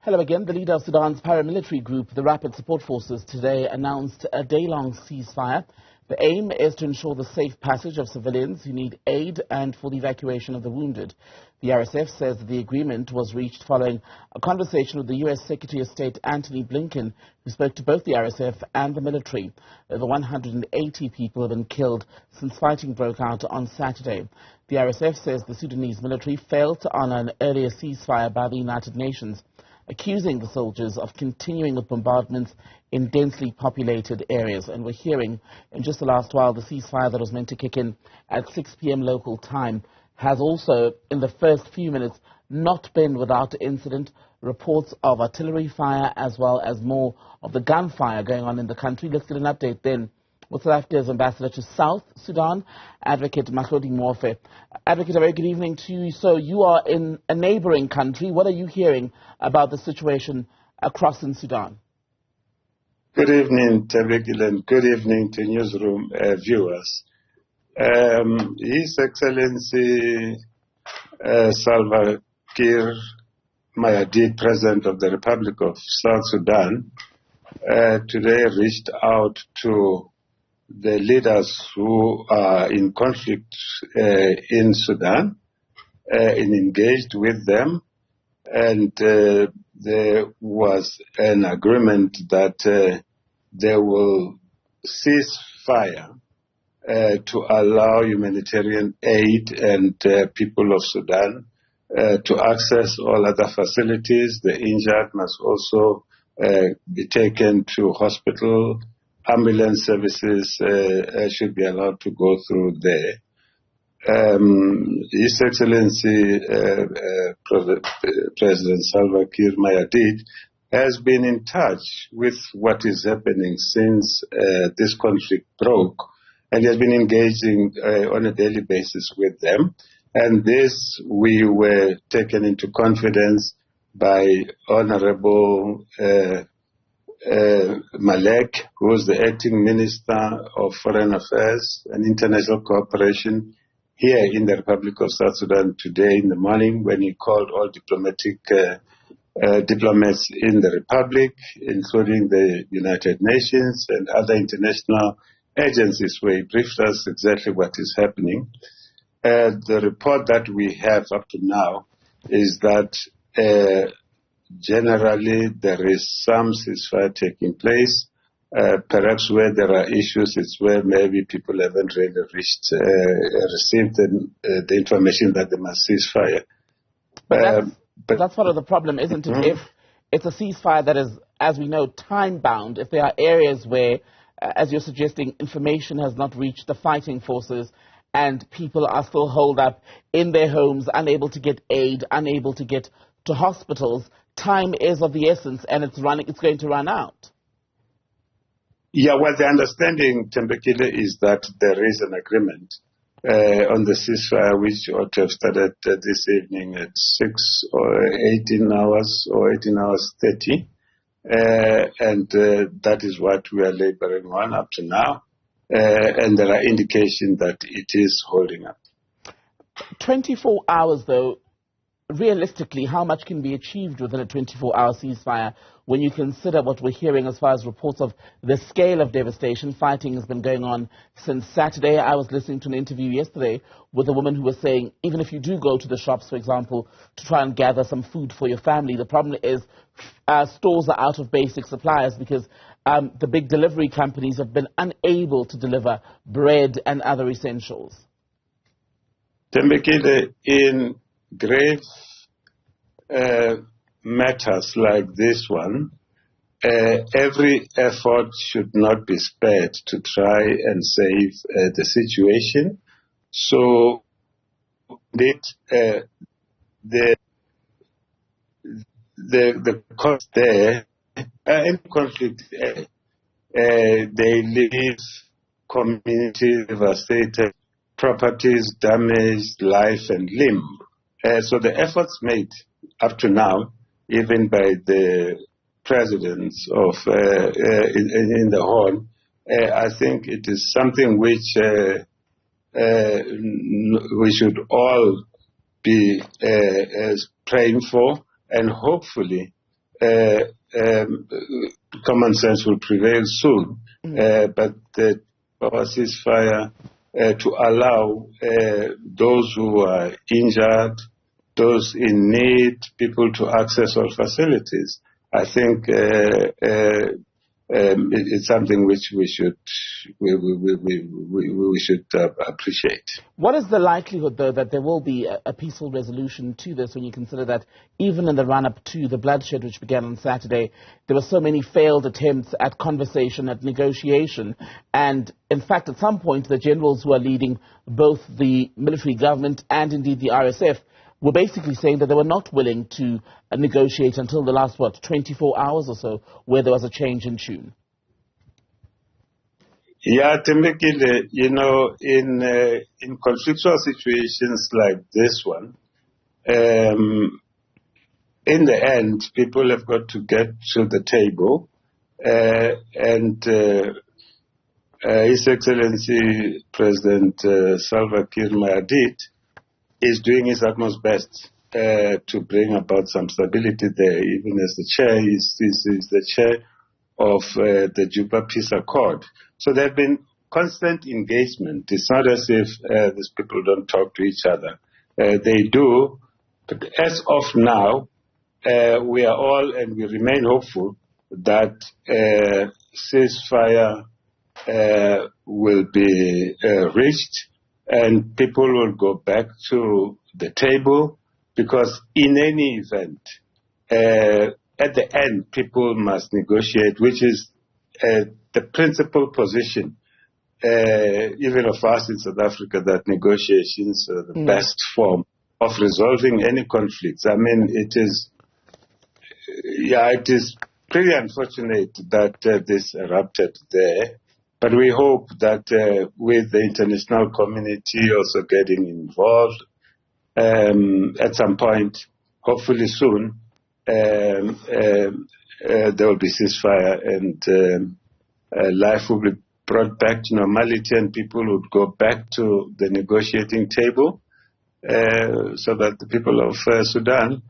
Hello again. The leader of Sudan's paramilitary group, the Rapid Support Forces, today announced a day-long ceasefire. The aim is to ensure the safe passage of civilians who need aid and for the evacuation of the wounded. The RSF says that the agreement was reached following a conversation with the U.S. Secretary of State Antony Blinken, who spoke to both the RSF and the military. Over 180 people have been killed since fighting broke out on Saturday. The RSF says the Sudanese military failed to honor an earlier ceasefire by the United Nations, accusing the soldiers of continuing with bombardments in densely populated areas. And we're hearing in just the last while the ceasefire that was meant to kick in at 6 p.m. local time has also, in the first few minutes, not been without incident. Reports of artillery fire as well as more of the gunfire going on in the country. Let's get an update then with South Africa's ambassador to South Sudan, Advocate Mahlodi Muofhe. Advocate, a very good evening to you. So you are in a neighboring country. What are you hearing about the situation across in Sudan? Good evening, Tabekil, and good evening to Newzroom viewers. His Excellency Salva Kiir Mayardit, President of the Republic of South Sudan, today reached out to the leaders who are in conflict in Sudan and engaged with them, and there was an agreement that they will cease fire to allow humanitarian aid and people of Sudan to access all other facilities. The injured must also be taken to hospital. Ambulance services should be allowed to go through there. His Excellency President Salva Kiir Mayardit has been in touch with what is happening since this conflict broke, and he has been engaging on a daily basis with them. And this, we were taken into confidence by Honorable Malek, who is the acting Minister of Foreign Affairs and International Cooperation here in the Republic of South Sudan today in the morning, when he called all diplomatic diplomats in the Republic, including the United Nations and other international agencies, where he briefed us exactly what is happening. The report that we have up to now is that generally there is some ceasefire taking place. Perhaps where there are issues, it's where maybe people haven't really received the information that they must ceasefire. But that's part of the problem, isn't it? If it's a ceasefire that is, as we know, time-bound, if there are areas where, as you're suggesting, information has not reached the fighting forces and people are still holed up in their homes, unable to get aid, unable to get to hospitals, time is of the essence, and it's going to run out. Yeah, well, the understanding, Tembekile, is that there is an agreement on the ceasefire, which ought to have started this evening at 6 or 18 hours or 18 hours 30. And that is what we are laboring on up to now. And there are indications that it is holding up. 24 hours, though, realistically, how much can be achieved within a 24-hour ceasefire when you consider what we're hearing as far as reports of the scale of devastation? Fighting has been going on since Saturday. I was listening to an interview yesterday with a woman who was saying, even if you do go to the shops, for example, to try and gather some food for your family, the problem is stores are out of basic supplies because the big delivery companies have been unable to deliver bread and other essentials. Tembekile, in grave matters like this one, every effort should not be spared to try and save the situation. So the cost there, in conflict, they leave communities devastated, properties damaged, life and limb. So the efforts made up to now, even by the presidents of in the Horn, I think it is something which we should all be praying for, and hopefully common sense will prevail soon. But our ceasefire to allow those who are injured, those in need, people to access all facilities. I think it's something which we should appreciate. What is the likelihood, though, that there will be a peaceful resolution to this when you consider that even in the run-up to the bloodshed which began on Saturday, there were so many failed attempts at conversation, at negotiation, and in fact at some point the generals who are leading both the military government and indeed the RSF were basically saying that they were not willing to negotiate until the last, 24 hours or so, where there was a change in tune. Yeah, Tembekile, in conflictual situations like this one, in the end, people have got to get to the table, and His Excellency President Salva Kiir Mayardit is doing his utmost best to bring about some stability there, even as the chair is the chair of the Juba Peace Accord. So there have been constant engagement. It's not as if these people don't talk to each other. They do, but as of now, we are all, and we remain hopeful, that ceasefire will be reached and people will go back to the table, because in any event, at the end, people must negotiate, which is the principal position, even of us in South Africa, that negotiations are the best form of resolving any conflicts. I mean, it is pretty unfortunate that this erupted there. But we hope that with the international community also getting involved at some point, hopefully soon, there will be ceasefire and life will be brought back to normality and people would go back to the negotiating table so that the people of Sudan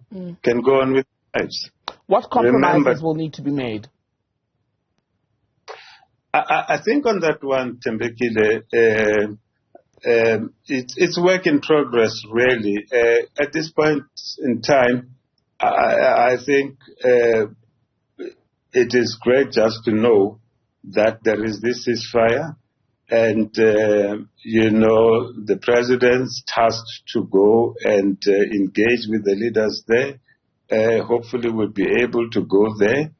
can go on with their lives. What compromises will need to be made? I think on that one, Tembekile, it's work in progress, really. At this point in time, I think it is great just to know that there is this ceasefire, and the president's tasked to go and engage with the leaders there. Hopefully, we'll be able to go there.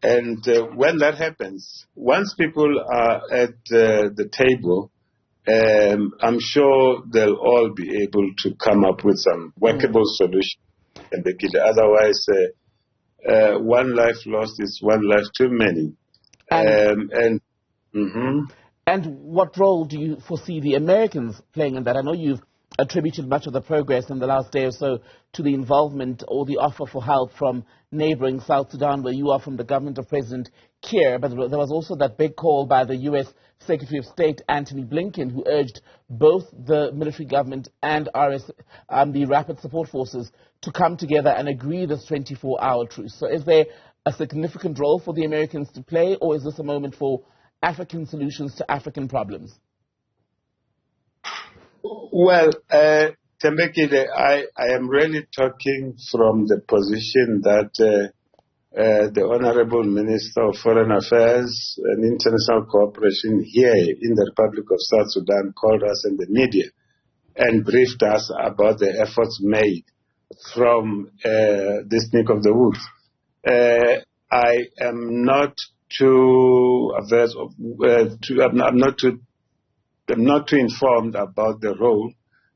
And when that happens, once people are at the table, I'm sure they'll all be able to come up with some workable solution. Otherwise, one life lost is one life too many. And what role do you foresee the Americans playing in that? I know you've attributed much of the progress in the last day or so to the involvement or the offer for help from neighboring South Sudan, where you are from the government of President Kiir, but there was also that big call by the U.S. Secretary of State Antony Blinken, who urged both the military government and the Rapid Support Forces to come together and agree this 24-hour truce. So is there a significant role for the Americans to play, or is this a moment for African solutions to African problems? Well, Tembekile, I am really talking from the position that the Honorable Minister of Foreign Affairs and International Cooperation here in the Republic of South Sudan called us in the media and briefed us about the efforts made from this neck of the woods. I am not too averse of, I'm not too informed about the role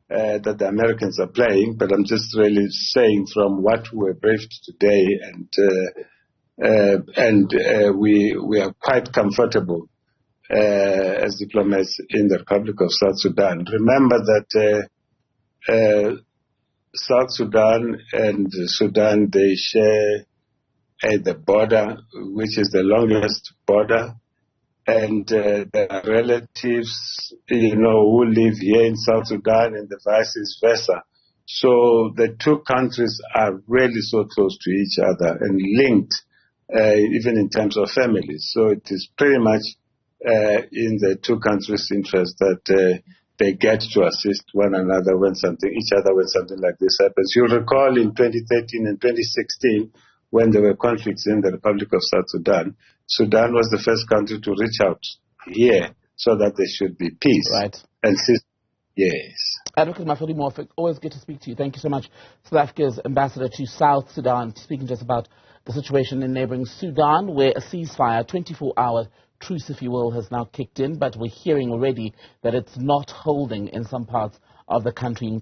that the Americans are playing, but I'm just really saying from what we were briefed today, and we are quite comfortable as diplomats in the Republic of South Sudan. Remember that South Sudan and Sudan, they share the border, which is the longest border. And there are relatives, who live here in South Sudan and the vice versa. So the two countries are really so close to each other and linked, even in terms of families. So it is pretty much in the two countries' interest that they get to assist one another when something like this happens. You'll recall in 2013 and 2016, when there were conflicts in the Republic of South Sudan, Sudan was the first country to reach out here so that there should be peace. Right. And yes. Advocate Mahlodi Muofhe, always good to speak to you. Thank you so much. South Africa's ambassador to South Sudan, speaking to us about the situation in neighboring Sudan, where a ceasefire, 24-hour truce, if you will, has now kicked in, but we're hearing already that it's not holding in some parts of the country.